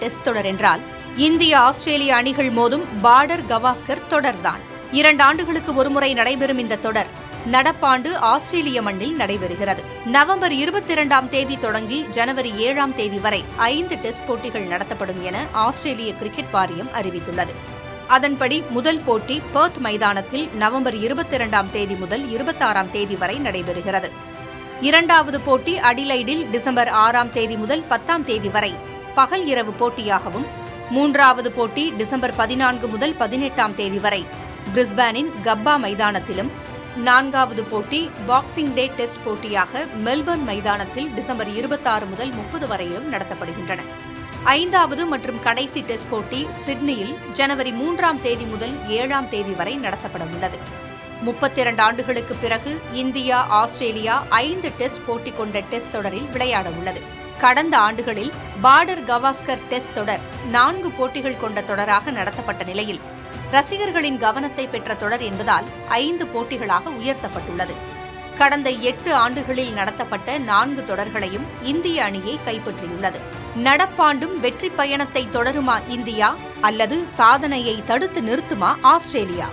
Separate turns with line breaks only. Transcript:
Test தொடர் என்றால் இந்திய ஆஸ்திரேலிய அணிகள் மோதும் பார்டர் கவாஸ்கர் தொடர்தான். 2 ஆண்டுகளுக்கு ஒருமுறை நடைபெறும் இந்த தொடர் நடப்பாண்டு ஆஸ்திரேலிய மண்ணில் நடைபெறுகிறது. நவம்பர் 22ஆம் தேதி தொடங்கி ஜனவரி 7ஆம் தேதி வரை 5 டெஸ்ட் போட்டிகள் நடத்தப்படும் என ஆஸ்திரேலிய கிரிக்கெட் வாரியம் அறிவித்துள்ளது. அதன்படி முதல் போட்டி பெர்த் மைதானத்தில் நவம்பர் 22ஆம் தேதி முதல் 26ஆம் தேதி வரை நடைபெறுகிறது. 2வது போட்டி அடிலைடில் டிசம்பர் 6ஆம் தேதி முதல் 10ஆம் தேதி வரை பகல் இரவு போட்டியாகவும், 3வது போட்டி டிசம்பர் 14 முதல் 18ஆம் தேதி வரை பிரிஸ்பேனின் கப்பா மைதானத்திலும், 4வது போட்டி பாக்ஸிங் டே டெஸ்ட் போட்டியாக மெல்பர்ன் மைதானத்தில் டிசம்பர் 26 முதல் 30 வரையிலும் நடத்தப்படுகின்றன. 5வது மற்றும் கடைசி டெஸ்ட் போட்டி சிட்னியில் ஜனவரி 3ஆம் தேதி முதல் 7ஆம் தேதி வரை நடத்தப்பட உள்ளது. 32 ஆண்டுகளுக்கு பிறகு இந்தியா ஆஸ்திரேலியா 5 டெஸ்ட் போட்டி கொண்ட டெஸ்ட் தொடரில் விளையாட உள்ளது. கடந்த ஆண்டுகளில் பார்டர் கவாஸ்கர் டெஸ்ட் தொடர் 4 போட்டிகள் கொண்ட தொடராக நடத்தப்பட்ட நிலையில் ரசிகர்களின் கவனத்தை பெற்ற தொடர் என்பதால் 5 போட்டிகளாக உயர்த்தப்பட்டுள்ளது. கடந்த 8 ஆண்டுகளில் நடத்தப்பட்ட 4 தொடர்களையும் இந்திய அணியை கைப்பற்றியுள்ளது. நடப்பாண்டும் வெற்றி பயணத்தை தொடருமா இந்தியா அல்லது சாதனையை தடுத்து நிறுத்துமா ஆஸ்திரேலியா?